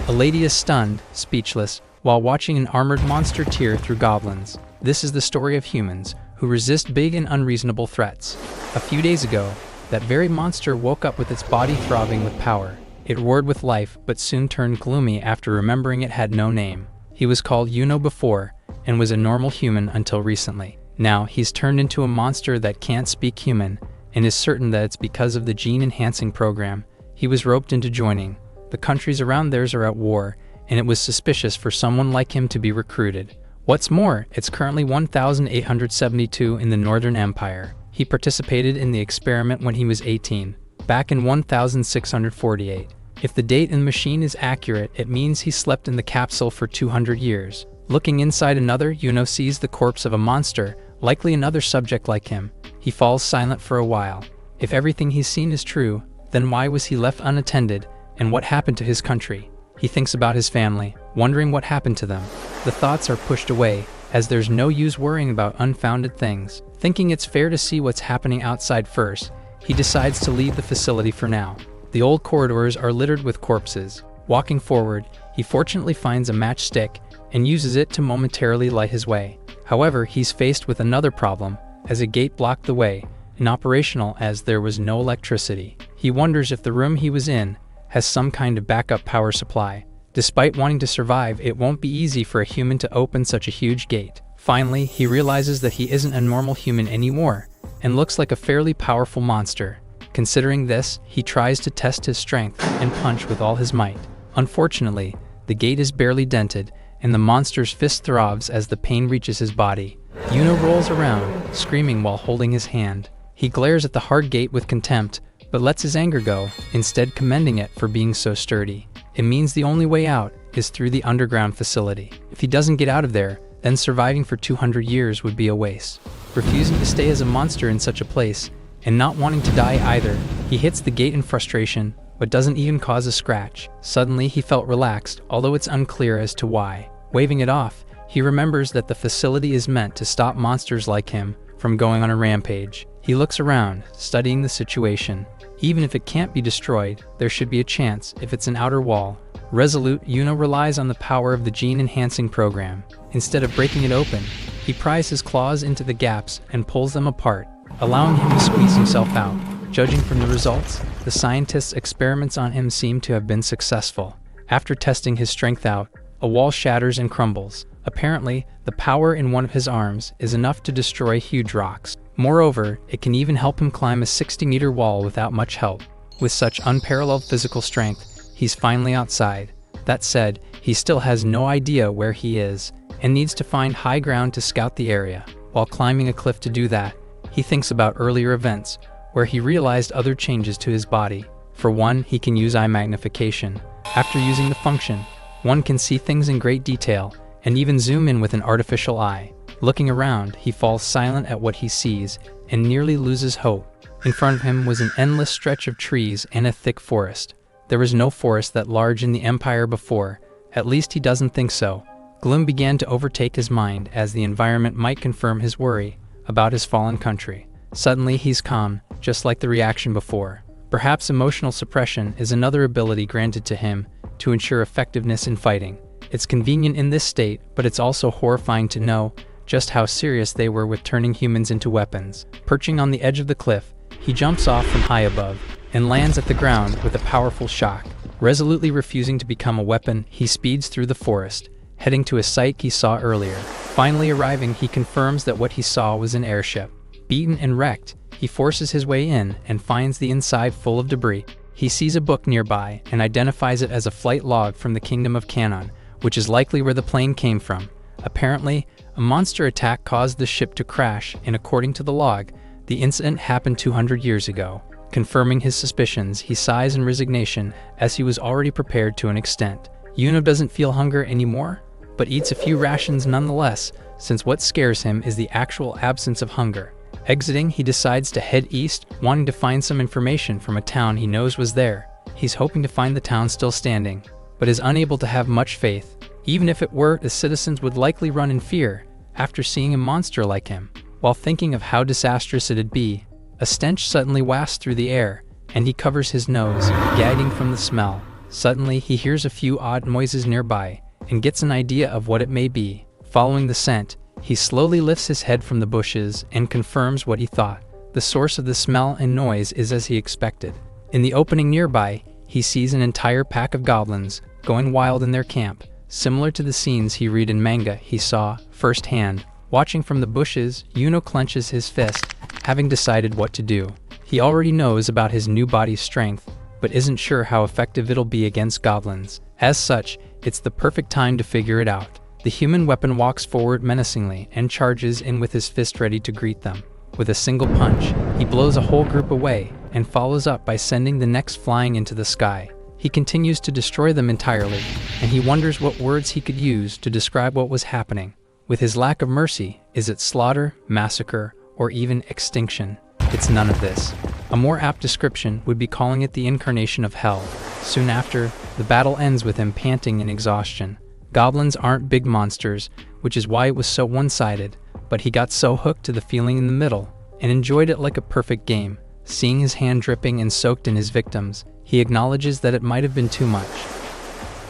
A lady is stunned, speechless, while watching an armored monster tear through goblins. This is the story of humans who resist big and unreasonable threats. A few days ago, that very monster woke up with its body throbbing with power. It roared with life, but soon turned gloomy after remembering it had no name. He was called Yuno before, and was a normal human until recently. Now, he's turned into a monster that can't speak human, and is certain that it's because of the gene-enhancing program he was roped into joining. The countries around theirs are at war, and it was suspicious for someone like him to be recruited. What's more, it's currently 1872 in the Northern Empire. He participated in the experiment when he was 18, back in 1648. If the date in the machine is accurate, it means he slept in the capsule for 200 years. Looking inside another, Yuno sees the corpse of a monster, likely another subject like him. He falls silent for a while. If everything he's seen is true, then why was he left unattended, and what happened to his country? He thinks about his family, wondering what happened to them. The thoughts are pushed away, as there's no use worrying about unfounded things. Thinking it's fair to see what's happening outside first, he decides to leave the facility for now. The old corridors are littered with corpses. Walking forward, he fortunately finds a matchstick and uses it to momentarily light his way. However, he's faced with another problem, as a gate blocked the way, inoperational as there was no electricity. He wonders if the room he was in has some kind of backup power supply. Despite wanting to survive, it won't be easy for a human to open such a huge gate. Finally, he realizes that he isn't a normal human anymore, and looks like a fairly powerful monster. Considering this, he tries to test his strength and punch with all his might. Unfortunately, the gate is barely dented, and the monster's fist throbs as the pain reaches his body. Yuno rolls around, screaming while holding his hand. He glares at the hard gate with contempt, but lets his anger go, instead commending it for being so sturdy. It means the only way out is through the underground facility. If he doesn't get out of there, then surviving for 200 years would be a waste. Refusing to stay as a monster in such a place, and not wanting to die either, he hits the gate in frustration, but doesn't even cause a scratch. Suddenly, he felt relaxed, although it's unclear as to why. Waving it off, he remembers that the facility is meant to stop monsters like him from going on a rampage. He looks around, studying the situation. Even if it can't be destroyed, there should be a chance if it's an outer wall. Resolute, Yuno relies on the power of the gene-enhancing program. Instead of breaking it open, he pries his claws into the gaps and pulls them apart, allowing him to squeeze himself out. Judging from the results, the scientists' experiments on him seem to have been successful. After testing his strength out, a wall shatters and crumbles. Apparently, the power in one of his arms is enough to destroy huge rocks. Moreover, it can even help him climb a 60-meter wall without much help. With such unparalleled physical strength, he's finally outside. That said, he still has no idea where he is, and needs to find high ground to scout the area. While climbing a cliff to do that, he thinks about earlier events, where he realized other changes to his body. For one, he can use eye magnification. After using the function, one can see things in great detail, and even zoom in with an artificial eye. Looking around, he falls silent at what he sees, and nearly loses hope. In front of him was an endless stretch of trees and a thick forest. There was no forest that large in the Empire before, at least he doesn't think so. Gloom began to overtake his mind, as the environment might confirm his worry about his fallen country. Suddenly he's calm, just like the reaction before. Perhaps emotional suppression is another ability granted to him to ensure effectiveness in fighting. It's convenient in this state, but it's also horrifying to know just how serious they were with turning humans into weapons. Perching on the edge of the cliff, he jumps off from high above, and lands at the ground with a powerful shock. Resolutely refusing to become a weapon, he speeds through the forest, heading to a site he saw earlier. Finally arriving, he confirms that what he saw was an airship. Beaten and wrecked, he forces his way in and finds the inside full of debris. He sees a book nearby and identifies it as a flight log from the Kingdom of Canaan, which is likely where the plane came from. Apparently, a monster attack caused the ship to crash, and according to the log, the incident happened 200 years ago. Confirming his suspicions, he sighs in resignation, as he was already prepared to an extent. Yuno doesn't feel hunger anymore, but eats a few rations nonetheless, since what scares him is the actual absence of hunger. Exiting, he decides to head east, wanting to find some information from a town he knows was there. He's hoping to find the town still standing, but is unable to have much faith. Even if it were, the citizens would likely run in fear after seeing a monster like him. While thinking of how disastrous it'd be, a stench suddenly wafts through the air, and he covers his nose, gagging from the smell. Suddenly, he hears a few odd noises nearby and gets an idea of what it may be. Following the scent, he slowly lifts his head from the bushes and confirms what he thought. The source of the smell and noise is as he expected. In the opening nearby, he sees an entire pack of goblins going wild in their camp, similar to the scenes he read in manga he saw firsthand. Watching from the bushes, Yuno clenches his fist, having decided what to do. He already knows about his new body's strength, but isn't sure how effective it'll be against goblins. As such, it's the perfect time to figure it out. The human weapon walks forward menacingly and charges in with his fist ready to greet them. With a single punch, he blows a whole group away and follows up by sending the next flying into the sky. He continues to destroy them entirely, and he wonders what words he could use to describe what was happening. With his lack of mercy, is it slaughter, massacre, or even extinction? It's none of this. A more apt description would be calling it the incarnation of hell. Soon after, the battle ends with him panting in exhaustion. Goblins aren't big monsters, which is why it was so one-sided, but he got so hooked to the feeling in the middle and enjoyed it like a perfect game. Seeing his hand dripping and soaked in his victims, he acknowledges that it might have been too much.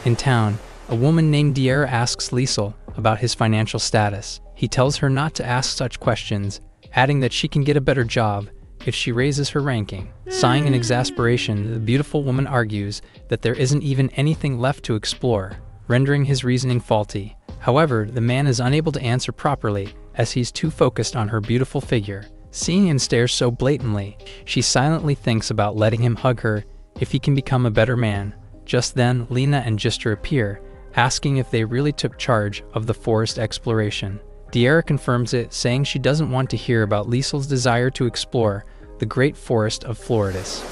In town, a woman named Diera asks Liesel about his financial status. He tells her not to ask such questions, adding that she can get a better job if she raises her ranking. Sighing in exasperation, the beautiful woman argues that there isn't even anything left to explore, rendering his reasoning faulty. However, the man is unable to answer properly as he's too focused on her beautiful figure. Seeing him stare so blatantly, she silently thinks about letting him hug her if he can become a better man. Just then, Lena and Gister appear, asking if they really took charge of the forest exploration. Diera confirms it, saying she doesn't want to hear about Liesel's desire to explore the great forest of Floridus.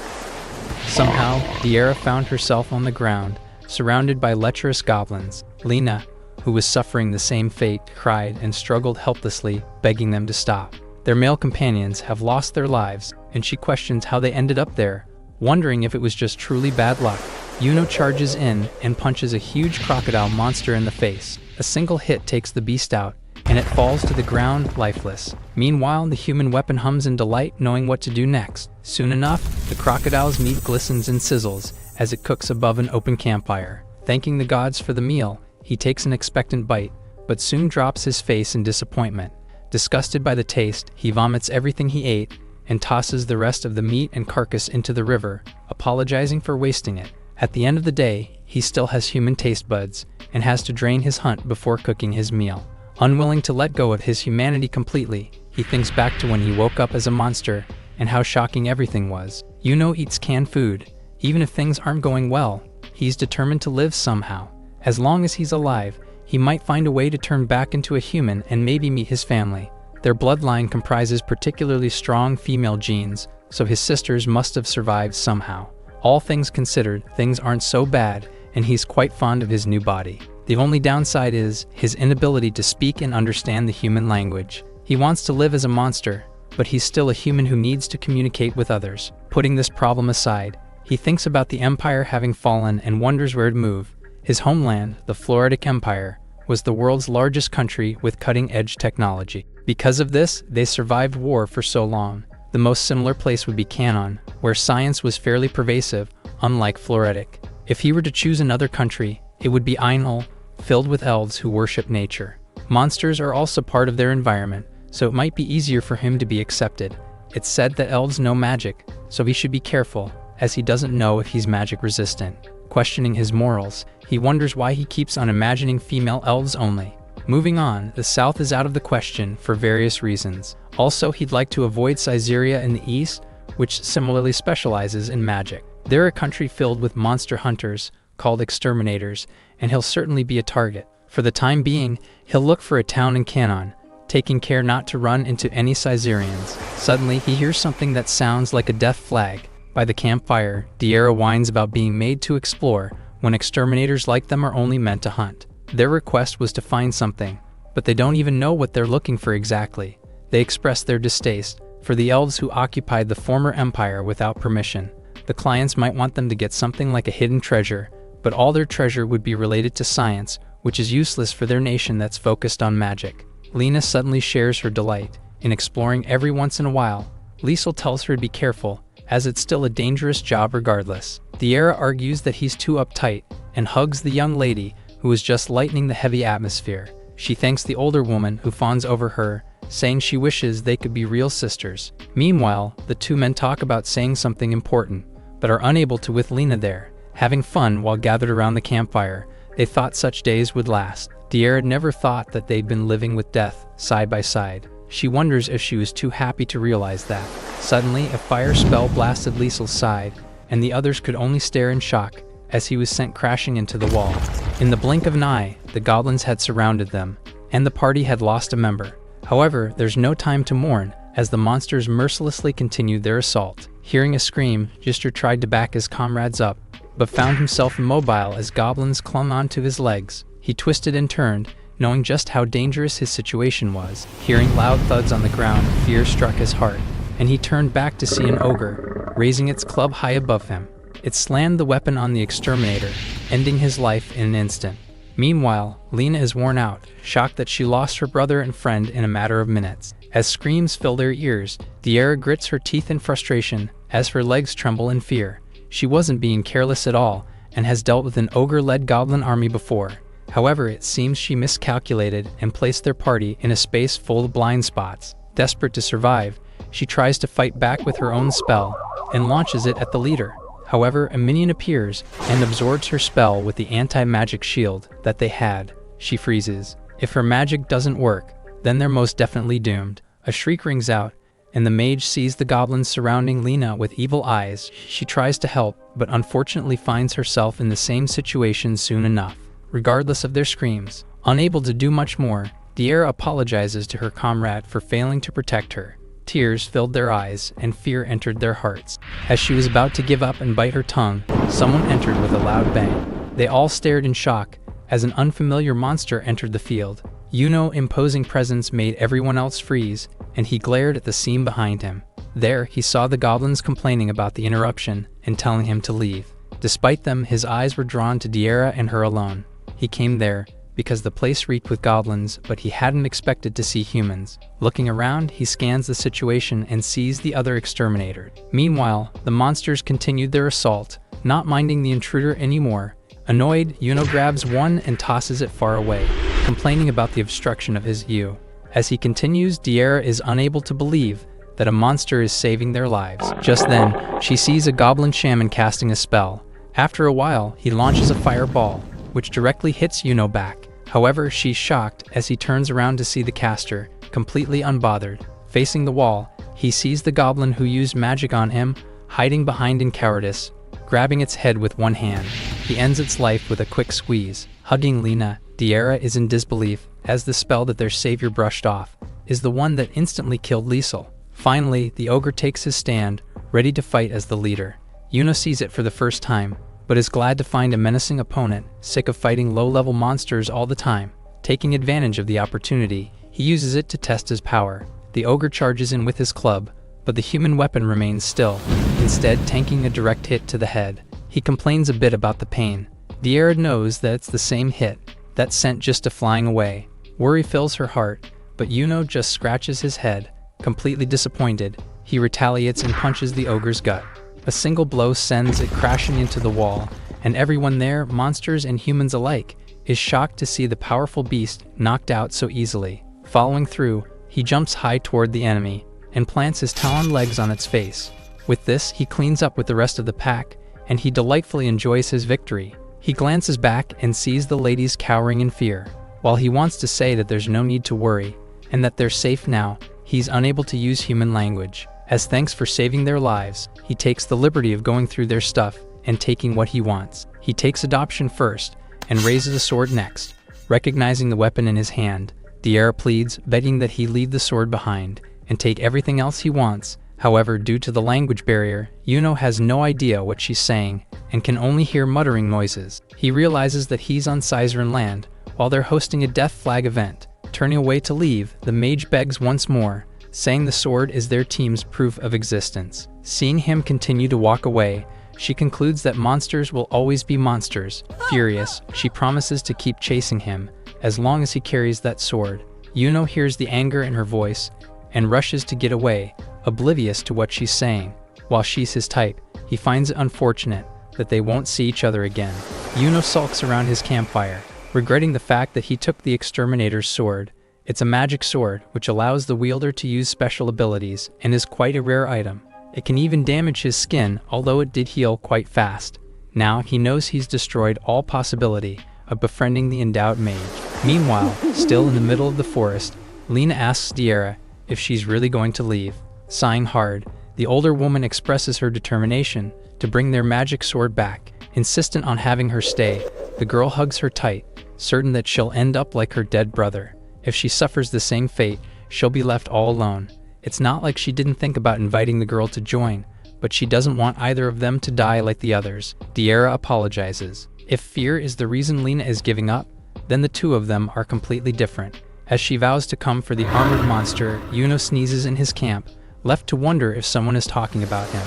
Somehow, Diera found herself on the ground, surrounded by lecherous goblins. Lena, who was suffering the same fate, cried and struggled helplessly, begging them to stop. Their male companions have lost their lives, and she questions how they ended up there, wondering if it was just truly bad luck. Yuno charges in and punches a huge crocodile monster in the face. A single hit takes the beast out, and it falls to the ground lifeless. Meanwhile, the human weapon hums in delight, knowing what to do next. Soon enough, the crocodile's meat glistens and sizzles as it cooks above an open campfire. Thanking the gods for the meal, he takes an expectant bite, but soon drops his face in disappointment. Disgusted by the taste, he vomits everything he ate and tosses the rest of the meat and carcass into the river, apologizing for wasting it. At the end of the day, he still has human taste buds and has to drain his hunt before cooking his meal. Unwilling to let go of his humanity completely, he thinks back to when he woke up as a monster and how shocking everything was. Yuno eats canned food. Even if things aren't going well, he's determined to live somehow. As long as he's alive, he might find a way to turn back into a human and maybe meet his family. Their bloodline comprises particularly strong female genes, so his sisters must have survived somehow. All things considered, things aren't so bad, and he's quite fond of his new body. The only downside is his inability to speak and understand the human language. He wants to live as a monster, but he's still a human who needs to communicate with others. Putting this problem aside, he thinks about the Empire having fallen and wonders where to move. His homeland, the Floridic Empire, was the world's largest country with cutting-edge technology. Because of this, they survived war for so long. The most similar place would be Canon, where science was fairly pervasive, unlike Floridic. If he were to choose another country, it would be Ainul, filled with elves who worship nature. Monsters are also part of their environment, so it might be easier for him to be accepted. It's said that elves know magic, so he should be careful, as he doesn't know if he's magic resistant. Questioning his morals, he wonders why he keeps on imagining female elves only. Moving on, the south is out of the question for various reasons. Also, he'd like to avoid Caesarea in the east, which similarly specializes in magic. They're a country filled with monster hunters, called exterminators, and he'll certainly be a target. For the time being, he'll look for a town in Canon, taking care not to run into any Caesareans. Suddenly, he hears something that sounds like a death flag. By the campfire, Diera whines about being made to explore, when exterminators like them are only meant to hunt. Their request was to find something, but they don't even know what they're looking for exactly. They express their distaste for the elves who occupied the former empire without permission. The clients might want them to get something like a hidden treasure, but all their treasure would be related to science, which is useless for their nation that's focused on magic. Lena suddenly shares her delight in exploring every once in a while. Liesel tells her to be careful, as it's still a dangerous job regardless. Diera argues that he's too uptight and hugs the young lady who is just lightening the heavy atmosphere. She thanks the older woman who fawns over her, saying she wishes they could be real sisters. Meanwhile, the two men talk about saying something important, but are unable to with Lena there, having fun while gathered around the campfire. They thought such days would last. Diera never thought that they'd been living with death, side by side. She wonders if she was too happy to realize that. Suddenly, a fire spell blasted Liesel's side, and the others could only stare in shock as he was sent crashing into the wall. In the blink of an eye, the goblins had surrounded them, and the party had lost a member. However, there's no time to mourn, as the monsters mercilessly continued their assault. Hearing a scream, Gister tried to back his comrades up, but found himself immobile as goblins clung onto his legs. He twisted and turned, knowing just how dangerous his situation was. Hearing loud thuds on the ground, fear struck his heart, and he turned back to see an ogre, raising its club high above him. It slammed the weapon on the exterminator, ending his life in an instant. Meanwhile, Lena is worn out, shocked that she lost her brother and friend in a matter of minutes. As screams fill their ears, Diera grits her teeth in frustration as her legs tremble in fear. She wasn't being careless at all, and has dealt with an ogre-led goblin army before. However, it seems she miscalculated and placed their party in a space full of blind spots. Desperate to survive, she tries to fight back with her own spell, and launches it at the leader. However, a minion appears and absorbs her spell with the anti-magic shield that they had. She freezes. If her magic doesn't work, then they're most definitely doomed. A shriek rings out, and the mage sees the goblins surrounding Lena with evil eyes. She tries to help, but unfortunately finds herself in the same situation soon enough. Regardless of their screams, unable to do much more, Diera apologizes to her comrade for failing to protect her. Tears filled their eyes, and fear entered their hearts. As she was about to give up and bite her tongue, someone entered with a loud bang. They all stared in shock, as an unfamiliar monster entered the field. Yuno's imposing presence made everyone else freeze, and he glared at the scene behind him. There, he saw the goblins complaining about the interruption and telling him to leave. Despite them, his eyes were drawn to Diera and her alone. He came there because the place reeked with goblins, but he hadn't expected to see humans. Looking around, he scans the situation and sees the other exterminator. Meanwhile, the monsters continued their assault, not minding the intruder anymore. Annoyed, Yuno grabs one and tosses it far away, complaining about the obstruction of his view. As he continues, Diera is unable to believe that a monster is saving their lives. Just then, she sees a goblin shaman casting a spell. After a while, he launches a fireball, which directly hits Yuno back. However, she's shocked as he turns around to see the caster, completely unbothered. Facing the wall, he sees the goblin who used magic on him, hiding behind in cowardice, grabbing its head with one hand. He ends its life with a quick squeeze. Hugging Lena, Diera is in disbelief, as the spell that their savior brushed off is the one that instantly killed Liesel. Finally, the ogre takes his stand, ready to fight as the leader. Yuno sees it for the first time, but is glad to find a menacing opponent, sick of fighting low-level monsters all the time. Taking advantage of the opportunity, he uses it to test his power. The ogre charges in with his club, but the human weapon remains still, instead tanking a direct hit to the head. He complains a bit about the pain. Diera knows that it's the same hit that sent Gister flying away. Worry fills her heart, but Yuno just scratches his head. Completely disappointed, he retaliates and punches the ogre's gut. A single blow sends it crashing into the wall, and everyone there, monsters and humans alike, is shocked to see the powerful beast knocked out so easily. Following through, he jumps high toward the enemy, and plants his taloned legs on its face. With this, he cleans up with the rest of the pack, and he delightfully enjoys his victory. He glances back and sees the ladies cowering in fear. While he wants to say that there's no need to worry, and that they're safe now, he's unable to use human language. As thanks for saving their lives, he takes the liberty of going through their stuff and taking what he wants. He takes adoption first and raises a sword next. Recognizing the weapon in his hand, Diera pleads, begging that he leave the sword behind and take everything else he wants. However, due to the language barrier, Yuno has no idea what she's saying and can only hear muttering noises. He realizes that he's on Sizeran land while they're hosting a death flag event. Turning away to leave, the mage begs once more, saying the sword is their team's proof of existence. Seeing him continue to walk away, she concludes that monsters will always be monsters. Furious, she promises to keep chasing him as long as he carries that sword. Yuno hears the anger in her voice and rushes to get away, oblivious to what she's saying. While she's his type, he finds it unfortunate that they won't see each other again. Yuno sulks around his campfire, regretting the fact that he took the exterminator's sword. It's a magic sword, which allows the wielder to use special abilities, and is quite a rare item. It can even damage his skin, although it did heal quite fast. Now he knows he's destroyed all possibility of befriending the endowed mage. Meanwhile, still in the middle of the forest, Lena asks Diera if she's really going to leave. Sighing hard, the older woman expresses her determination to bring their magic sword back. Insistent on having her stay, the girl hugs her tight, certain that she'll end up like her dead brother. If she suffers the same fate, she'll be left all alone. It's not like she didn't think about inviting the girl to join, but she doesn't want either of them to die like the others. Diera apologizes. If fear is the reason Lena is giving up, then the two of them are completely different. As she vows to come for the armored monster, Yuno sneezes in his camp, left to wonder if someone is talking about him.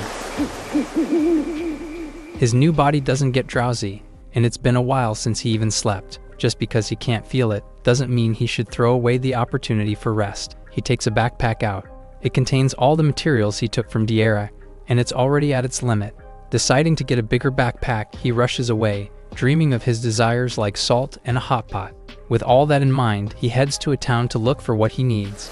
His new body doesn't get drowsy, and it's been a while since he even slept. Just because he can't feel it doesn't mean he should throw away the opportunity for rest. He takes a backpack out. It contains all the materials he took from Diera, and it's already at its limit. Deciding to get a bigger backpack, he rushes away, dreaming of his desires like salt and a hot pot. With all that in mind, he heads to a town to look for what he needs.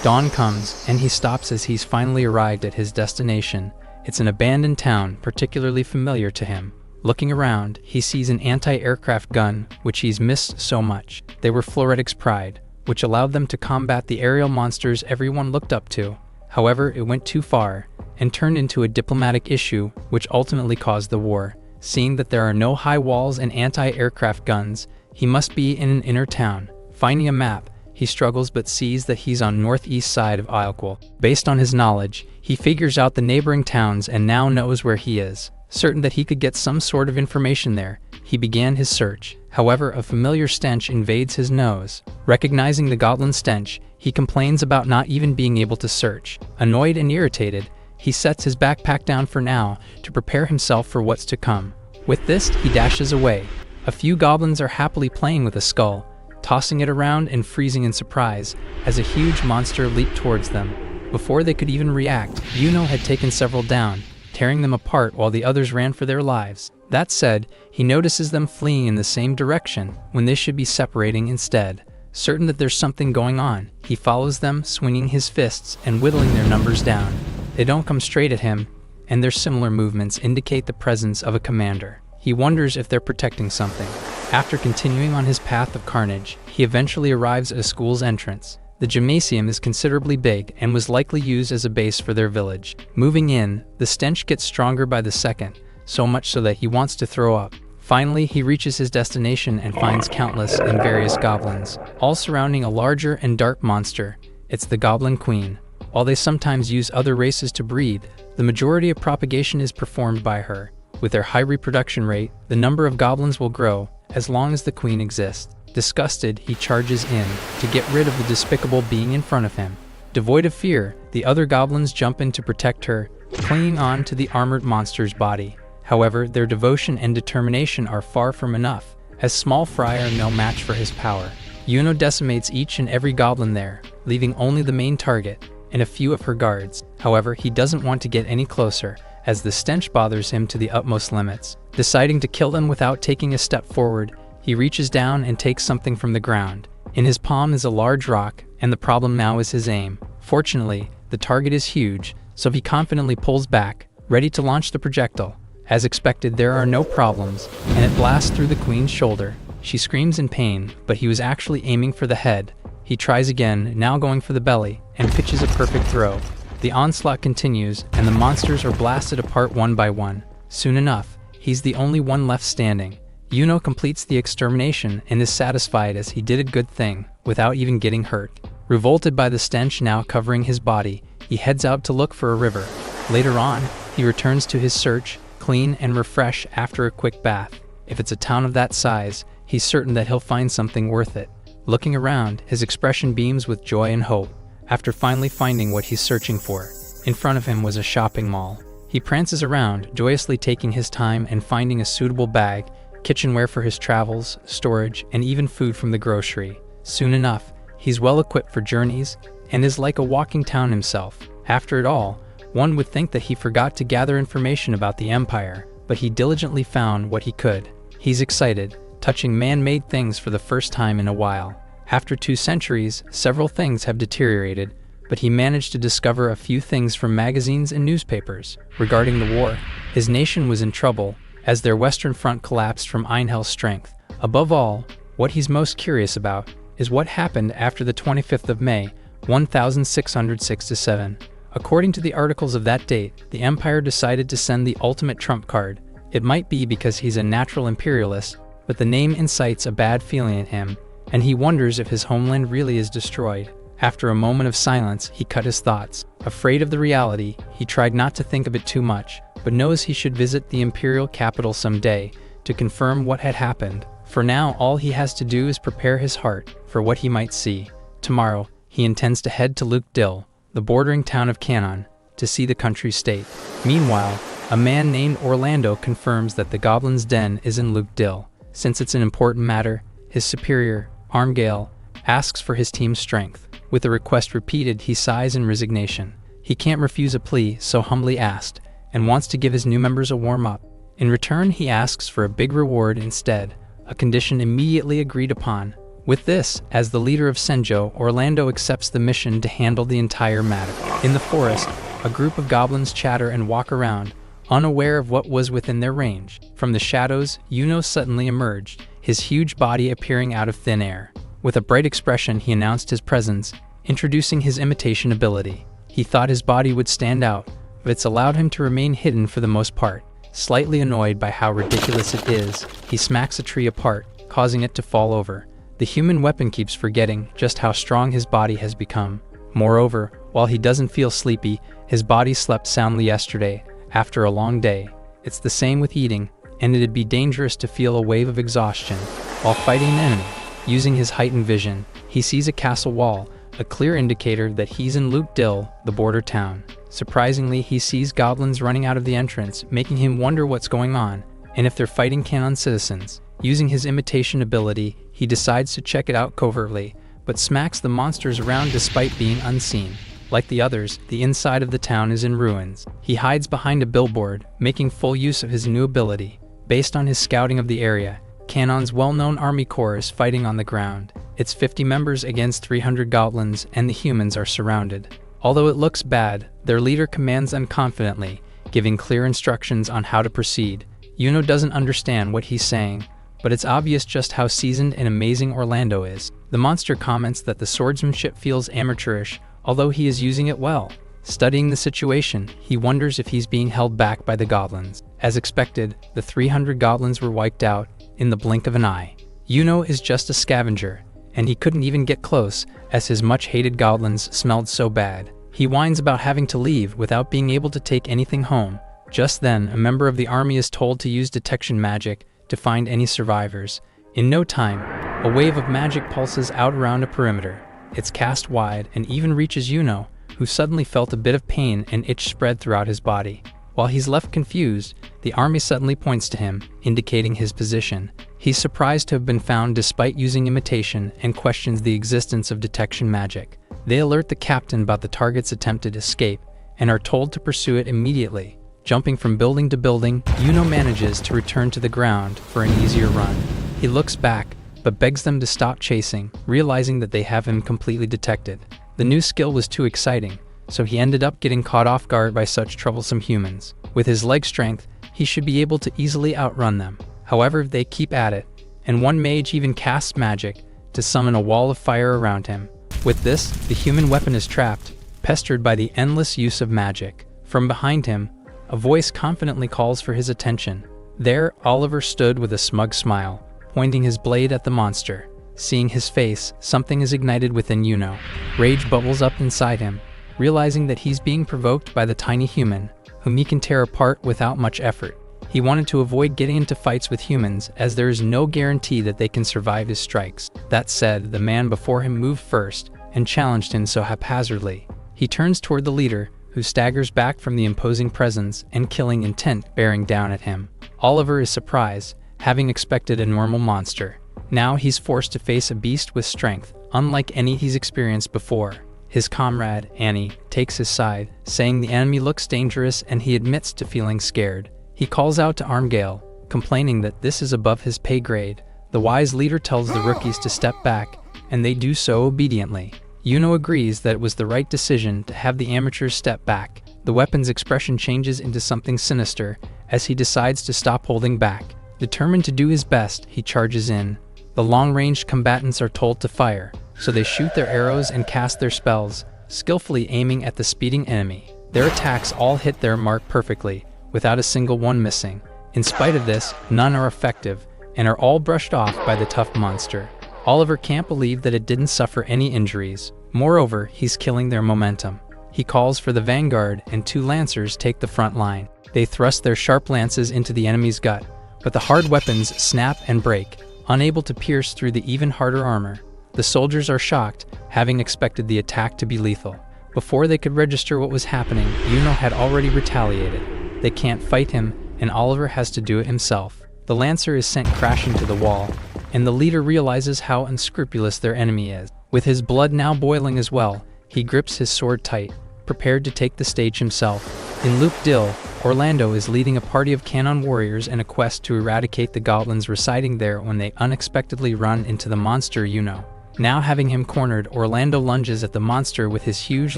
Dawn comes, and he stops as he's finally arrived at his destination. It's an abandoned town, particularly familiar to him. Looking around, he sees an anti-aircraft gun, which he's missed so much. They were Floretic's pride, which allowed them to combat the aerial monsters everyone looked up to. However, it went too far, and turned into a diplomatic issue, which ultimately caused the war. Seeing that there are no high walls and anti-aircraft guns, he must be in an inner town. Finding a map, he struggles but sees that he's on northeast side of Ilequel. Based on his knowledge, he figures out the neighboring towns and now knows where he is. Certain that he could get some sort of information there, he began his search. However, a familiar stench invades his nose. Recognizing the goblin stench, he complains about not even being able to search. Annoyed and irritated, he sets his backpack down for now to prepare himself for what's to come. With this, he dashes away. A few goblins are happily playing with a skull, tossing it around and freezing in surprise as a huge monster leaped towards them. Before they could even react, Yuno had taken several down, tearing them apart while the others ran for their lives. That said, he notices them fleeing in the same direction when they should be separating instead. Certain that there's something going on, he follows them, swinging his fists and whittling their numbers down. They don't come straight at him, and their similar movements indicate the presence of a commander. He wonders if they're protecting something. After continuing on his path of carnage, he eventually arrives at a school's entrance. The gymnasium is considerably big and was likely used as a base for their village. Moving in, the stench gets stronger by the second, so much so that he wants to throw up. Finally, he reaches his destination and finds countless and various goblins, all surrounding a larger and dark monster. It's the Goblin Queen. While they sometimes use other races to breed, the majority of propagation is performed by her. With their high reproduction rate, the number of goblins will grow as long as the queen exists. Disgusted, he charges in to get rid of the despicable being in front of him. Devoid of fear, the other goblins jump in to protect her, clinging on to the armored monster's body. However, their devotion and determination are far from enough, as small fry are no match for his power. Yuno decimates each and every goblin there, leaving only the main target and a few of her guards. However, he doesn't want to get any closer, as the stench bothers him to the utmost limits. Deciding to kill them without taking a step forward, he reaches down and takes something from the ground. In his palm is a large rock, and the problem now is his aim. Fortunately, the target is huge, so he confidently pulls back, ready to launch the projectile. As expected, there are no problems, and it blasts through the queen's shoulder. She screams in pain, but he was actually aiming for the head. He tries again, now going for the belly, and pitches a perfect throw. The onslaught continues, and the monsters are blasted apart one by one. Soon enough, he's the only one left standing. Yuno completes the extermination and is satisfied as he did a good thing, without even getting hurt. Revolted by the stench now covering his body, he heads out to look for a river. Later on, he returns to his search, clean and refresh after a quick bath. If it's a town of that size, he's certain that he'll find something worth it. Looking around, his expression beams with joy and hope, after finally finding what he's searching for. In front of him was a shopping mall. He prances around, joyously taking his time and finding a suitable bag, kitchenware for his travels, storage, and even food from the grocery. Soon enough, he's well equipped for journeys, and is like a walking town himself. After it all, one would think that he forgot to gather information about the Empire, but he diligently found what he could. He's excited, touching man-made things for the first time in a while. After 2 centuries, several things have deteriorated, but he managed to discover a few things from magazines and newspapers. Regarding the war, his nation was in trouble, as their western front collapsed from Einhel's strength. Above all, what he's most curious about is what happened after the 25th of May, 1667. According to the articles of that date, the Empire decided to send the ultimate trump card. It might be because he's a natural imperialist, but the name incites a bad feeling in him, and he wonders if his homeland really is destroyed. After a moment of silence, he cut his thoughts. Afraid of the reality, he tried not to think of it too much, but knows he should visit the imperial capital someday to confirm what had happened. For now, all he has to do is prepare his heart for what he might see. Tomorrow, he intends to head to Lukdil, the bordering town of Canaan, to see the country's state. Meanwhile, a man named Orlando confirms that the Goblin's Den is in Lukdil. Since it's an important matter, his superior, Armgale, asks for his team's strength. With the request repeated, he sighs in resignation. He can't refuse a plea so humbly asked, and wants to give his new members a warm-up. In return, he asks for a big reward instead, a condition immediately agreed upon. With this, as the leader of Senjo, Orlando accepts the mission to handle the entire matter. In the forest, a group of goblins chatter and walk around, unaware of what was within their range. From the shadows, Yuno suddenly emerged, his huge body appearing out of thin air. With a bright expression, he announced his presence, introducing his imitation ability. He thought his body would stand out, but it's allowed him to remain hidden for the most part. Slightly annoyed by how ridiculous it is, he smacks a tree apart, causing it to fall over. The human weapon keeps forgetting just how strong his body has become. Moreover, while he doesn't feel sleepy, his body slept soundly yesterday, after a long day. It's the same with eating, and it'd be dangerous to feel a wave of exhaustion while fighting an enemy. Using his heightened vision, he sees a castle wall, a clear indicator that he's in Lukdil, the border town. Surprisingly, he sees goblins running out of the entrance, making him wonder what's going on, and if they're fighting Canaan citizens. Using his imitation ability, he decides to check it out covertly, but smacks the monsters around despite being unseen. Like the others, the inside of the town is in ruins. He hides behind a billboard, making full use of his new ability. Based on his scouting of the area, Canaan's well-known army corps is fighting on the ground. It's 50 members against 300 goblins, and the humans are surrounded. Although it looks bad, their leader commands them confidently, giving clear instructions on how to proceed. Yuno doesn't understand what he's saying, but it's obvious just how seasoned and amazing Orlando is. The monster comments that the swordsmanship feels amateurish, although he is using it well. Studying the situation, he wonders if he's being held back by the goblins. As expected, the 300 goblins were wiped out in the blink of an eye. Yuno is just a scavenger, and he couldn't even get close, as his much-hated goblins smelled so bad. He whines about having to leave without being able to take anything home. Just then, a member of the army is told to use detection magic to find any survivors. In no time, a wave of magic pulses out around a perimeter. It's cast wide and even reaches Yuno, who suddenly felt a bit of pain and itch spread throughout his body. While he's left confused, the army suddenly points to him, indicating his position. He's surprised to have been found despite using imitation and questions the existence of detection magic. They alert the captain about the target's attempted escape and are told to pursue it immediately. Jumping from building to building, Yuno manages to return to the ground for an easier run. He looks back, but begs them to stop chasing, realizing that they have him completely detected. The new skill was too exciting, so he ended up getting caught off guard by such troublesome humans. With his leg strength, he should be able to easily outrun them. However, they keep at it, and one mage even casts magic to summon a wall of fire around him. With this, the human weapon is trapped, pestered by the endless use of magic. From behind him, a voice confidently calls for his attention. There, Oliver stood with a smug smile, pointing his blade at the monster. Seeing his face, something is ignited within Yuno. Rage bubbles up inside him, realizing that he's being provoked by the tiny human, whom he can tear apart without much effort. He wanted to avoid getting into fights with humans, as there is no guarantee that they can survive his strikes. That said, the man before him moved first and challenged him so haphazardly. He turns toward the leader, who staggers back from the imposing presence and killing intent bearing down at him. Oliver is surprised, having expected a normal monster. Now he's forced to face a beast with strength, unlike any he's experienced before. His comrade, Annie, takes his side, saying the enemy looks dangerous and he admits to feeling scared. He calls out to Armgale, complaining that this is above his pay grade. The wise leader tells the rookies to step back, and they do so obediently. Yuno agrees that it was the right decision to have the amateurs step back. The weapon's expression changes into something sinister as he decides to stop holding back. Determined to do his best, he charges in. The long-range combatants are told to fire, so they shoot their arrows and cast their spells, skillfully aiming at the speeding enemy. Their attacks all hit their mark perfectly, without a single one missing. In spite of this, none are effective, and are all brushed off by the tough monster. Oliver can't believe that it didn't suffer any injuries. Moreover, he's killing their momentum. He calls for the vanguard, and 2 lancers take the front line. They thrust their sharp lances into the enemy's gut, but the hard weapons snap and break, unable to pierce through the even harder armor. The soldiers are shocked, having expected the attack to be lethal. Before they could register what was happening, Yuno had already retaliated. They can't fight him, and Oliver has to do it himself. The lancer is sent crashing to the wall, and the leader realizes how unscrupulous their enemy is. With his blood now boiling as well, he grips his sword tight, prepared to take the stage himself. In Loop Dill, Orlando is leading a party of Cannon warriors in a quest to eradicate the goblins residing there when they unexpectedly run into the monster Yuno. Now having him cornered, Orlando lunges at the monster with his huge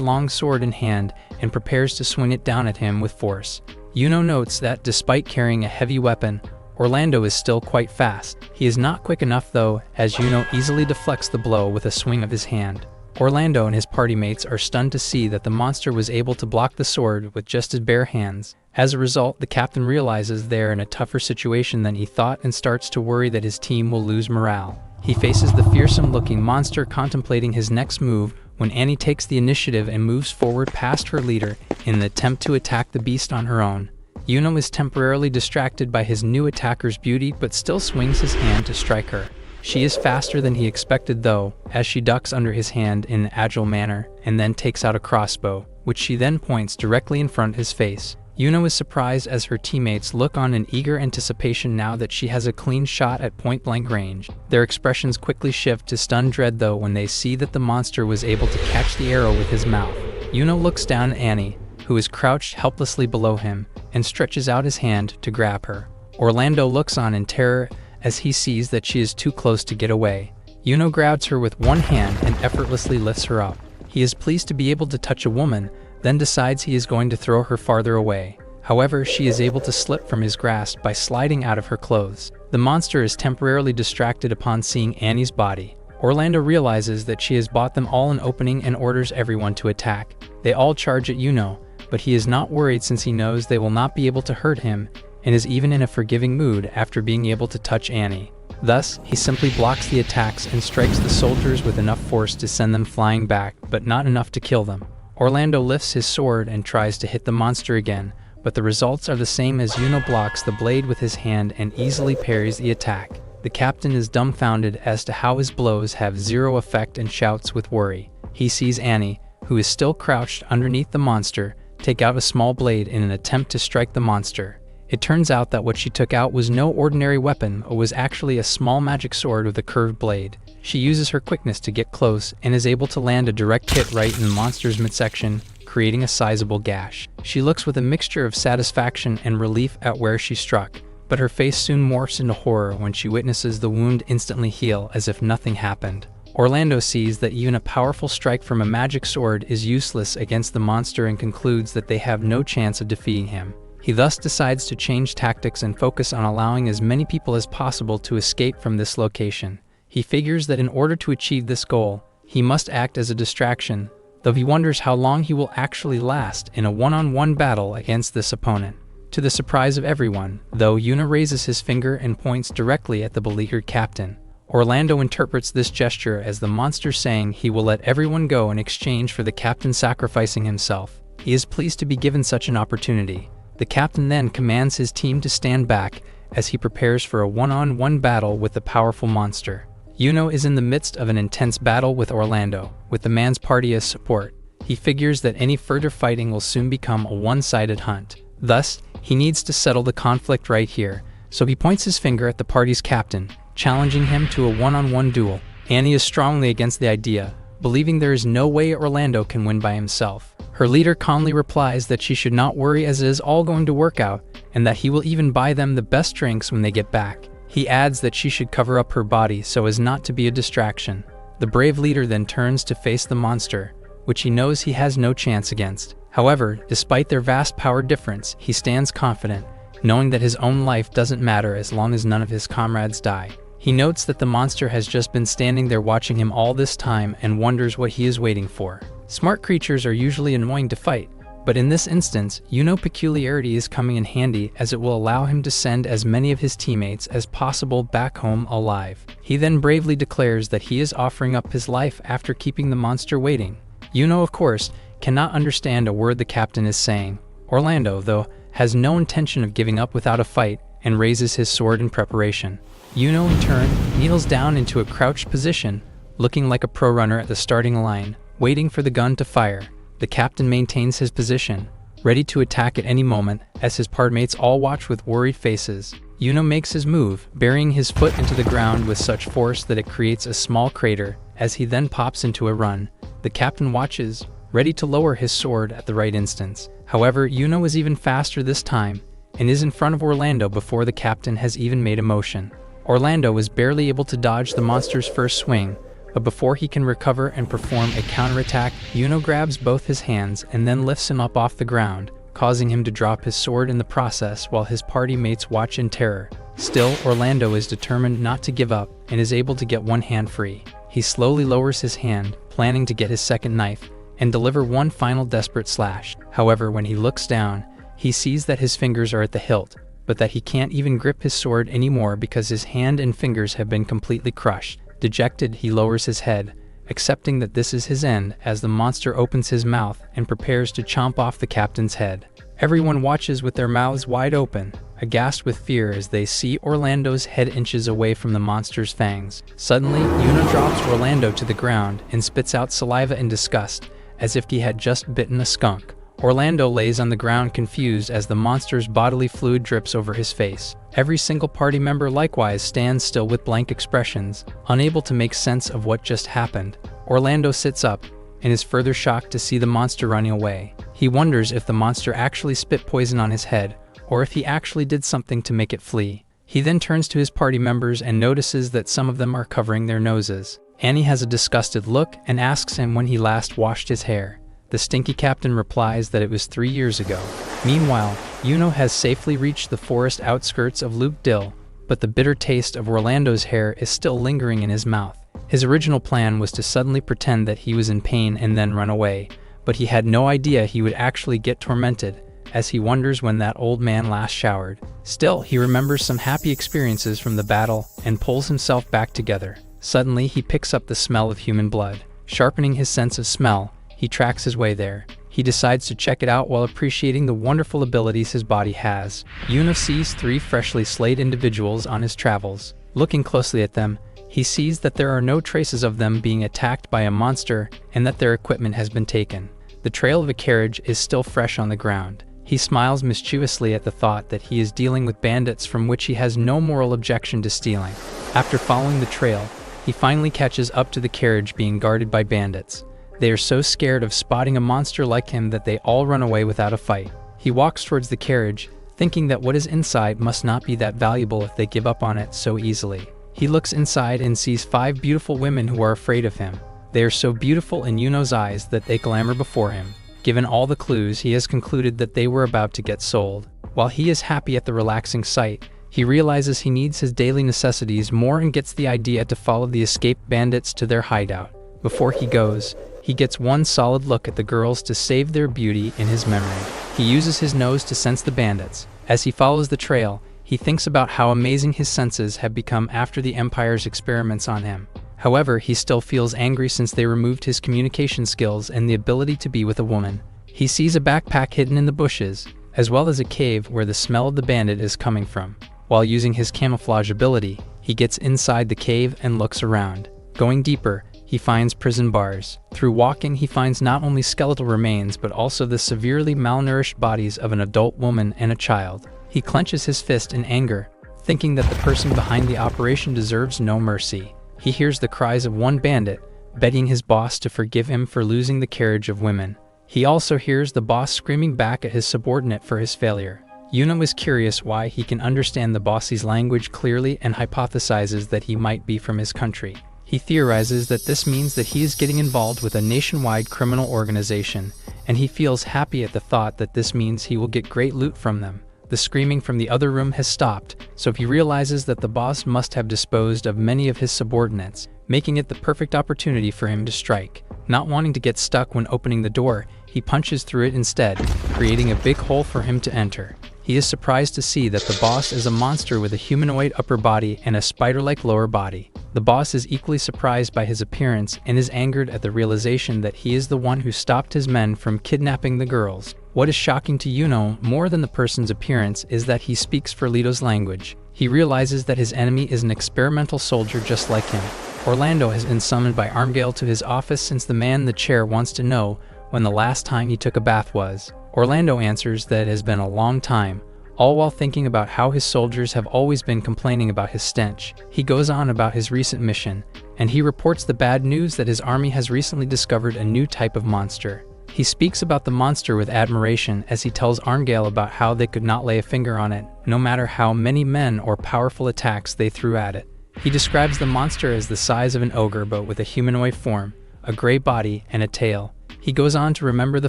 long sword in hand and prepares to swing it down at him with force. Yuno notes that despite carrying a heavy weapon, Orlando is still quite fast. He is not quick enough though, as Yuno easily deflects the blow with a swing of his hand. Orlando and his party mates are stunned to see that the monster was able to block the sword with just his bare hands. As a result, the captain realizes they're in a tougher situation than he thought and starts to worry that his team will lose morale. He faces the fearsome-looking monster contemplating his next move when Annie takes the initiative and moves forward past her leader in an attempt to attack the beast on her own. Yuno is temporarily distracted by his new attacker's beauty but still swings his hand to strike her. She is faster than he expected though, as she ducks under his hand in an agile manner and then takes out a crossbow, which she then points directly in front of his face. Yuno is surprised as her teammates look on in eager anticipation now that she has a clean shot at point-blank range. Their expressions quickly shift to stunned dread though when they see that the monster was able to catch the arrow with his mouth. Yuno looks down at Annie, who is crouched helplessly below him, and stretches out his hand to grab her. Orlando looks on in terror as he sees that she is too close to get away. Yuno grabs her with one hand and effortlessly lifts her up. He is pleased to be able to touch a woman, then decides he is going to throw her farther away. However, she is able to slip from his grasp by sliding out of her clothes. The monster is temporarily distracted upon seeing Annie's body. Orlando realizes that she has bought them all an opening and orders everyone to attack. They all charge at Yuno, but he is not worried since he knows they will not be able to hurt him, and is even in a forgiving mood after being able to touch Annie. Thus, he simply blocks the attacks and strikes the soldiers with enough force to send them flying back, but not enough to kill them. Orlando lifts his sword and tries to hit the monster again, but the results are the same as Yuno blocks the blade with his hand and easily parries the attack. The captain is dumbfounded as to how his blows have zero effect and shouts with worry. He sees Annie, who is still crouched underneath the monster, take out a small blade in an attempt to strike the monster. It turns out that what she took out was no ordinary weapon, but was actually a small magic sword with a curved blade. She uses her quickness to get close and is able to land a direct hit right in the monster's midsection, creating a sizable gash. She looks with a mixture of satisfaction and relief at where she struck, but her face soon morphs into horror when she witnesses the wound instantly heal as if nothing happened. Orlando sees that even a powerful strike from a magic sword is useless against the monster and concludes that they have no chance of defeating him. He thus decides to change tactics and focus on allowing as many people as possible to escape from this location. He figures that in order to achieve this goal, he must act as a distraction, though he wonders how long he will actually last in a one-on-one battle against this opponent. To the surprise of everyone, though, Yuno raises his finger and points directly at the beleaguered captain. Orlando interprets this gesture as the monster saying he will let everyone go in exchange for the captain sacrificing himself. He is pleased to be given such an opportunity. The captain then commands his team to stand back as he prepares for a one-on-one battle with the powerful monster. Yuno is in the midst of an intense battle with Orlando, with the man's party as support. He figures that any further fighting will soon become a one-sided hunt. Thus, he needs to settle the conflict right here, so he points his finger at the party's captain, challenging him to a one-on-one duel. Annie is strongly against the idea, believing there is no way Orlando can win by himself. Her leader calmly replies that she should not worry as it is all going to work out, and that he will even buy them the best drinks when they get back. He adds that she should cover up her body so as not to be a distraction. The brave leader then turns to face the monster, which he knows he has no chance against. However, despite their vast power difference, he stands confident, knowing that his own life doesn't matter as long as none of his comrades die. He notes that the monster has just been standing there watching him all this time and wonders what he is waiting for. Smart creatures are usually annoying to fight, but in this instance, Yuno's peculiarity is coming in handy as it will allow him to send as many of his teammates as possible back home alive. He then bravely declares that he is offering up his life after keeping the monster waiting. Yuno, of course, cannot understand a word the captain is saying. Orlando, though, has no intention of giving up without a fight and raises his sword in preparation. Yuno, in turn, kneels down into a crouched position, looking like a pro runner at the starting line, waiting for the gun to fire. The captain maintains his position, ready to attack at any moment, as his partmates all watch with worried faces. Yuno makes his move, burying his foot into the ground with such force that it creates a small crater, as he then pops into a run. The captain watches, ready to lower his sword at the right instance. However, Yuno is even faster this time, and is in front of Orlando before the captain has even made a motion. Orlando is barely able to dodge the monster's first swing, but before he can recover and perform a counterattack, Yuno grabs both his hands and then lifts him up off the ground, causing him to drop his sword in the process while his party mates watch in terror. Still, Orlando is determined not to give up and is able to get one hand free. He slowly lowers his hand, planning to get his second knife and deliver one final desperate slash. However, when he looks down, he sees that his fingers are at the hilt, but that he can't even grip his sword anymore because his hand and fingers have been completely crushed. Dejected, he lowers his head, accepting that this is his end as the monster opens his mouth and prepares to chomp off the captain's head. Everyone watches with their mouths wide open, aghast with fear as they see Orlando's head inches away from the monster's fangs. Suddenly, Yuno drops Orlando to the ground and spits out saliva in disgust, as if he had just bitten a skunk. Orlando lays on the ground confused as the monster's bodily fluid drips over his face. Every single party member likewise stands still with blank expressions, unable to make sense of what just happened. Orlando sits up and is further shocked to see the monster running away. He wonders if the monster actually spit poison on his head, or if he actually did something to make it flee. He then turns to his party members and notices that some of them are covering their noses. Annie has a disgusted look and asks him when he last washed his hair. The stinky captain replies that it was 3 years ago. Meanwhile, Yuno has safely reached the forest outskirts of Luke Dill, but the bitter taste of Orlando's hair is still lingering in his mouth. His original plan was to suddenly pretend that he was in pain and then run away, but he had no idea he would actually get tormented, as he wonders when that old man last showered. Still, he remembers some happy experiences from the battle and pulls himself back together. Suddenly, he picks up the smell of human blood. Sharpening his sense of smell, he tracks his way there. He decides to check it out while appreciating the wonderful abilities his body has. Yuno sees 3 freshly slayed individuals on his travels. Looking closely at them, he sees that there are no traces of them being attacked by a monster and that their equipment has been taken. The trail of a carriage is still fresh on the ground. He smiles mischievously at the thought that he is dealing with bandits from which he has no moral objection to stealing. After following the trail, he finally catches up to the carriage being guarded by bandits. They are so scared of spotting a monster like him that they all run away without a fight. He walks towards the carriage, thinking that what is inside must not be that valuable if they give up on it so easily. He looks inside and sees 5 beautiful women who are afraid of him. They are so beautiful in Yuno's eyes that they clamor before him. Given all the clues, he has concluded that they were about to get sold. While he is happy at the relaxing sight, he realizes he needs his daily necessities more and gets the idea to follow the escaped bandits to their hideout. Before he goes, he gets one solid look at the girls to save their beauty in his memory. He uses his nose to sense the bandits. As he follows the trail, he thinks about how amazing his senses have become after the Empire's experiments on him. However, he still feels angry since they removed his communication skills and the ability to be with a woman. He sees a backpack hidden in the bushes, as well as a cave where the smell of the bandit is coming from. While using his camouflage ability, he gets inside the cave and looks around. Going deeper, he finds prison bars. Through walking, he finds not only skeletal remains but also the severely malnourished bodies of an adult woman and a child. He clenches his fist in anger, thinking that the person behind the operation deserves no mercy. He hears the cries of one bandit, begging his boss to forgive him for losing the carriage of women. He also hears the boss screaming back at his subordinate for his failure. Yuno is curious why he can understand the boss's language clearly and hypothesizes that he might be from his country. He theorizes that this means that he is getting involved with a nationwide criminal organization, and he feels happy at the thought that this means he will get great loot from them. The screaming from the other room has stopped, so he realizes that the boss must have disposed of many of his subordinates, making it the perfect opportunity for him to strike. Not wanting to get stuck when opening the door, he punches through it instead, creating a big hole for him to enter. He is surprised to see that the boss is a monster with a humanoid upper body and a spider-like lower body. The boss is equally surprised by his appearance and is angered at the realization that he is the one who stopped his men from kidnapping the girls. What is shocking to Yuno more than the person's appearance is that he speaks Ferlito's language. He realizes that his enemy is an experimental soldier just like him. Orlando has been summoned by Armgale to his office since the man in the chair wants to know when the last time he took a bath was. Orlando answers that it has been a long time, all while thinking about how his soldiers have always been complaining about his stench. He goes on about his recent mission, and he reports the bad news that his army has recently discovered a new type of monster. He speaks about the monster with admiration as he tells Armgale about how they could not lay a finger on it, no matter how many men or powerful attacks they threw at it. He describes the monster as the size of an ogre but with a humanoid form, a gray body, and a tail. He goes on to remember the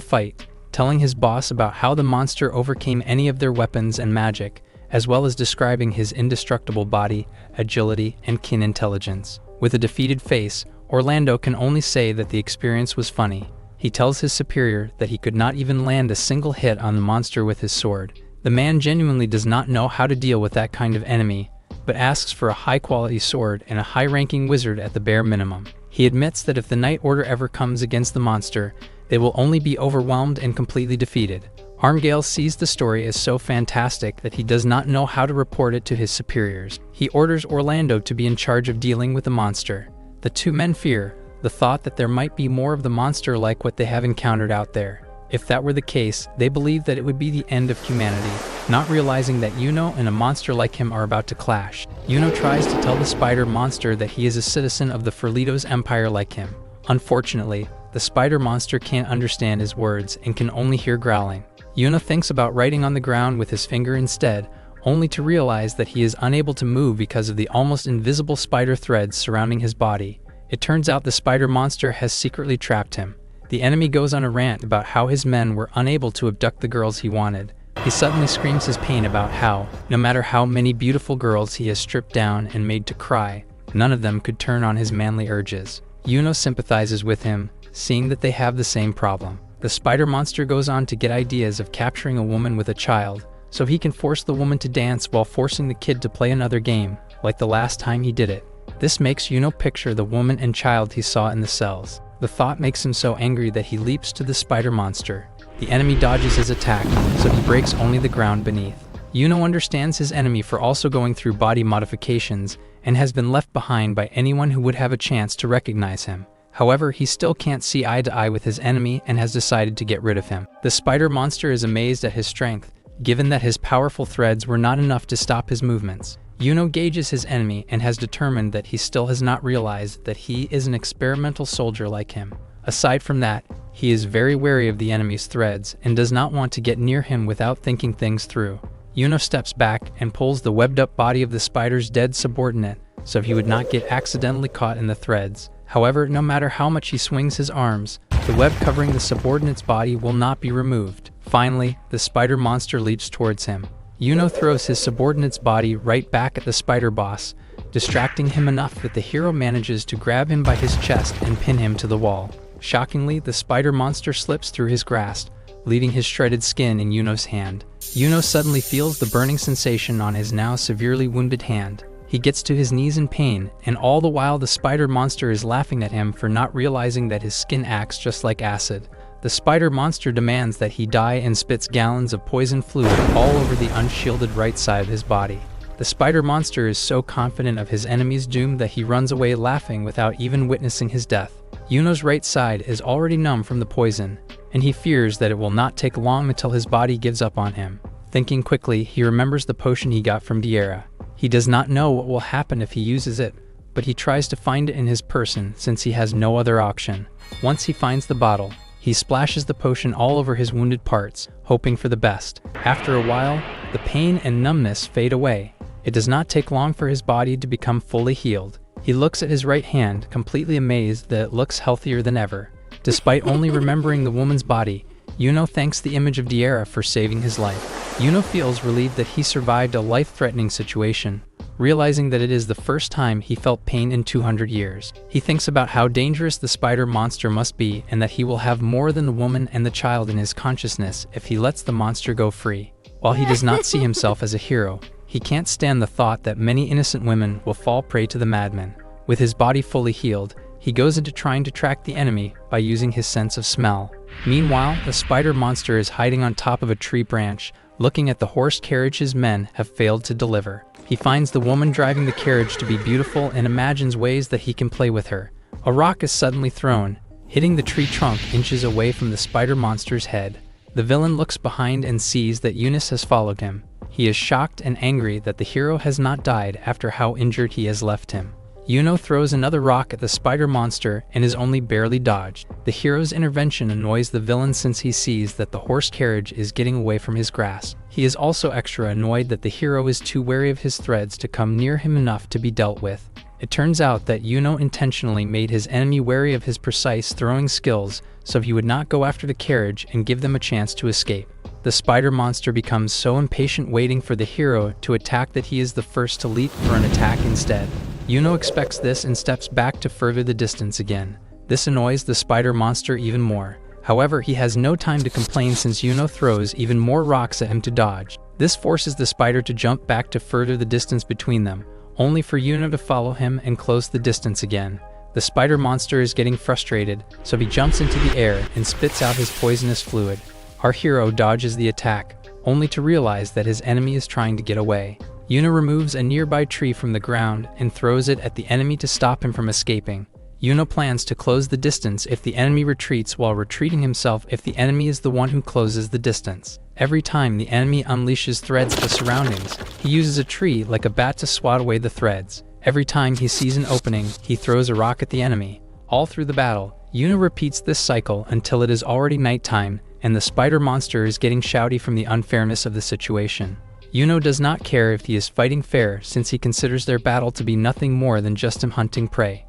fight, telling his boss about how the monster overcame any of their weapons and magic, as well as describing his indestructible body, agility, and keen intelligence. With a defeated face, Orlando can only say that the experience was funny. He tells his superior that he could not even land a single hit on the monster with his sword. The man genuinely does not know how to deal with that kind of enemy, but asks for a high-quality sword and a high-ranking wizard at the bare minimum. He admits that if the Night Order ever comes against the monster, they will only be overwhelmed and completely defeated. Armgale sees the story as so fantastic that he does not know how to report it to his superiors. He orders Orlando to be in charge of dealing with the monster. The two men fear the thought that there might be more of the monster like what they have encountered out there. If that were the case, they believe that it would be the end of humanity, not realizing that Yuno and a monster like him are about to clash. Yuno tries to tell the spider monster that he is a citizen of the Ferlito's empire like him. Unfortunately, the spider monster can't understand his words and can only hear growling. Yuno thinks about writing on the ground with his finger instead, only to realize that he is unable to move because of the almost invisible spider threads surrounding his body. It turns out the spider monster has secretly trapped him. The enemy goes on a rant about how his men were unable to abduct the girls he wanted. He suddenly screams his pain about how, no matter how many beautiful girls he has stripped down and made to cry, none of them could turn on his manly urges. Yuno sympathizes with him, seeing that they have the same problem. The spider monster goes on to get ideas of capturing a woman with a child, so he can force the woman to dance while forcing the kid to play another game, like the last time he did it. This makes Yuno picture the woman and child he saw in the cells. The thought makes him so angry that he leaps to the spider monster. The enemy dodges his attack, so he breaks only the ground beneath. Yuno understands his enemy for also going through body modifications and has been left behind by anyone who would have a chance to recognize him. However, he still can't see eye to eye with his enemy and has decided to get rid of him. The spider monster is amazed at his strength, given that his powerful threads were not enough to stop his movements. Yuno gauges his enemy and has determined that he still has not realized that he is an experimental soldier like him. Aside from that, he is very wary of the enemy's threads and does not want to get near him without thinking things through. Yuno steps back and pulls the webbed-up body of the spider's dead subordinate so he would not get accidentally caught in the threads. However, no matter how much he swings his arms, the web covering the subordinate's body will not be removed. Finally, the spider monster leaps towards him. Yuno throws his subordinate's body right back at the spider boss, distracting him enough that the hero manages to grab him by his chest and pin him to the wall. Shockingly, the spider monster slips through his grasp, leaving his shredded skin in Yuno's hand. Yuno suddenly feels the burning sensation on his now severely wounded hand. He gets to his knees in pain, and all the while the spider monster is laughing at him for not realizing that his skin acts just like acid. The spider monster demands that he die and spits gallons of poison fluid all over the unshielded right side of his body. The spider monster is so confident of his enemy's doom that he runs away laughing without even witnessing his death. Yuno's right side is already numb from the poison, and he fears that it will not take long until his body gives up on him. Thinking quickly, he remembers the potion he got from Diera. He does not know what will happen if he uses it, but he tries to find it in his person since he has no other option. Once he finds the bottle, he splashes the potion all over his wounded parts, hoping for the best. After a while, The pain and numbness fade away. It does not take long for his body to become fully healed. He looks at his right hand, completely amazed that it looks healthier than ever. Despite only remembering the woman's body, Yuno thanks the image of Diera for saving his life. Yuno feels relieved that he survived a life-threatening situation, realizing that it is the first time he felt pain in 200 years. He thinks about how dangerous the spider monster must be and that he will have more than the woman and the child in his consciousness if he lets the monster go free. While he does not see himself as a hero, he can't stand the thought that many innocent women will fall prey to the madman. With his body fully healed, he goes into trying to track the enemy by using his sense of smell. Meanwhile, the spider monster is hiding on top of a tree branch, looking at the horse carriage his men have failed to deliver. He finds the woman driving the carriage to be beautiful and imagines ways that he can play with her. A rock is suddenly thrown, hitting the tree trunk inches away from the spider monster's head. The villain looks behind and sees that Eunice has followed him. He is shocked and angry that the hero has not died after how injured he has left him. Yuno throws another rock at the spider monster and is only barely dodged. The hero's intervention annoys the villain since he sees that the horse carriage is getting away from his grasp. He is also extra annoyed that the hero is too wary of his threads to come near him enough to be dealt with. It turns out that Yuno intentionally made his enemy wary of his precise throwing skills so he would not go after the carriage and give them a chance to escape. The spider monster becomes so impatient waiting for the hero to attack that he is the first to leap for an attack instead. Yuno expects this and steps back to further the distance again. This annoys the spider monster even more. However, he has no time to complain since Yuno throws even more rocks at him to dodge. This forces the spider to jump back to further the distance between them, only for Yuno to follow him and close the distance again. The spider monster is getting frustrated, so he jumps into the air and spits out his poisonous fluid. Our hero dodges the attack, only to realize that his enemy is trying to get away. Yuno removes a nearby tree from the ground and throws it at the enemy to stop him from escaping. Yuno plans to close the distance if the enemy retreats while retreating himself if the enemy is the one who closes the distance. Every time the enemy unleashes threads to surroundings, he uses a tree like a bat to swat away the threads. Every time he sees an opening, he throws a rock at the enemy. All through the battle, Yuno repeats this cycle until it is already nighttime and the spider monster is getting shouty from the unfairness of the situation. Yuno does not care if he is fighting fair since he considers their battle to be nothing more than just him hunting prey.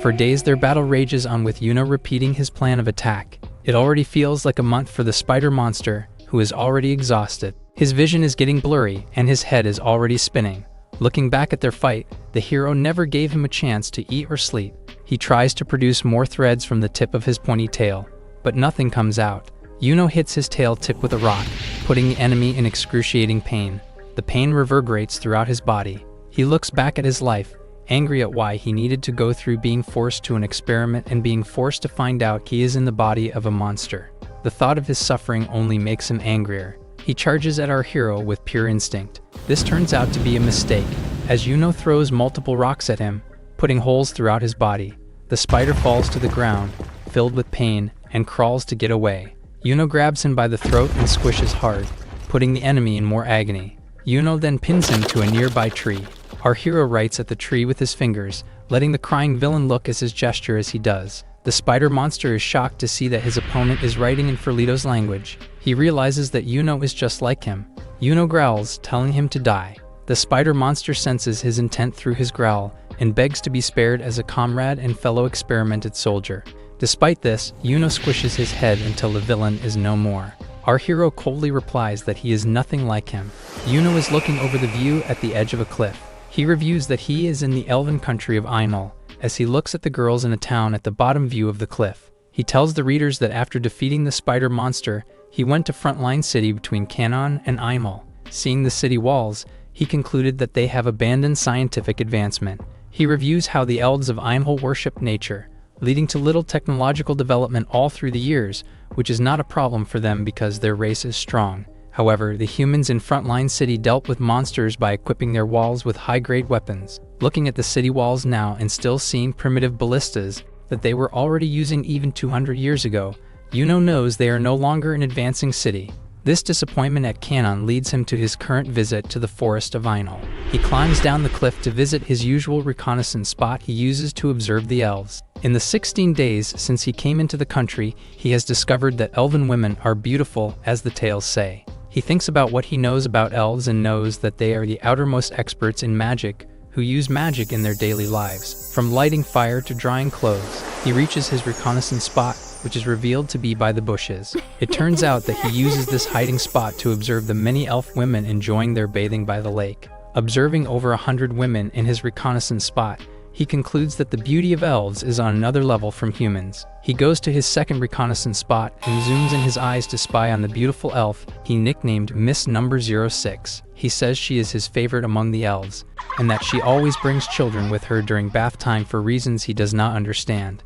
For days their battle rages on with Yuno repeating his plan of attack. It already feels like a month for the spider monster, who is already exhausted. His vision is getting blurry and his head is already spinning. Looking back at their fight, the hero never gave him a chance to eat or sleep. He tries to produce more threads from the tip of his pointy tail, but nothing comes out. Yuno hits his tail tip with a rock, putting the enemy in excruciating pain. The pain reverberates throughout his body. He looks back at his life, angry at why he needed to go through being forced to an experiment and being forced to find out he is in the body of a monster. The thought of his suffering only makes him angrier. He charges at our hero with pure instinct. This turns out to be a mistake, as Yuno throws multiple rocks at him, putting holes throughout his body. The spider falls to the ground, filled with pain, and crawls to get away. Yuno grabs him by the throat and squishes hard, putting the enemy in more agony. Yuno then pins him to a nearby tree. Our hero writes at the tree with his fingers, letting the crying villain look as his gesture as he does. The spider monster is shocked to see that his opponent is writing in Ferlito's language. He realizes that Yuno is just like him. Yuno growls, telling him to die. The spider monster senses his intent through his growl and begs to be spared as a comrade and fellow experimented soldier. Despite this, Yuno squishes his head until the villain is no more. Our hero coldly replies that he is nothing like him. Yuno is looking over the view at the edge of a cliff. He reviews that he is in the elven country of Ainul, as he looks at the girls in a town at the bottom view of the cliff. He tells the readers that after defeating the spider monster, he went to frontline city between Canaan and Ainul. Seeing the city walls, he concluded that they have abandoned scientific advancement. He reviews how the elves of Ainul worship nature, leading to little technological development all through the years, which is not a problem for them because their race is strong. However, the humans in Frontline City dealt with monsters by equipping their walls with high-grade weapons. Looking at the city walls now and still seeing primitive ballistas that they were already using even 200 years ago, Yuno knows they are no longer an advancing city. This disappointment at Canaan leads him to his current visit to the forest of Ainul. He climbs down the cliff to visit his usual reconnaissance spot he uses to observe the elves. In the 16 days since he came into the country, he has discovered that elven women are beautiful, as the tales say. He thinks about what he knows about elves and knows that they are the outermost experts in magic, who use magic in their daily lives. From lighting fire to drying clothes, he reaches his reconnaissance spot, which is revealed to be by the bushes. It turns out that he uses this hiding spot to observe the many elf women enjoying their bathing by the lake. Observing over 100 women in his reconnaissance spot, he concludes that the beauty of elves is on another level from humans. He goes to his second reconnaissance spot and zooms in his eyes to spy on the beautiful elf he nicknamed Miss Number 06. He says she is his favorite among the elves, and that she always brings children with her during bath time for reasons he does not understand.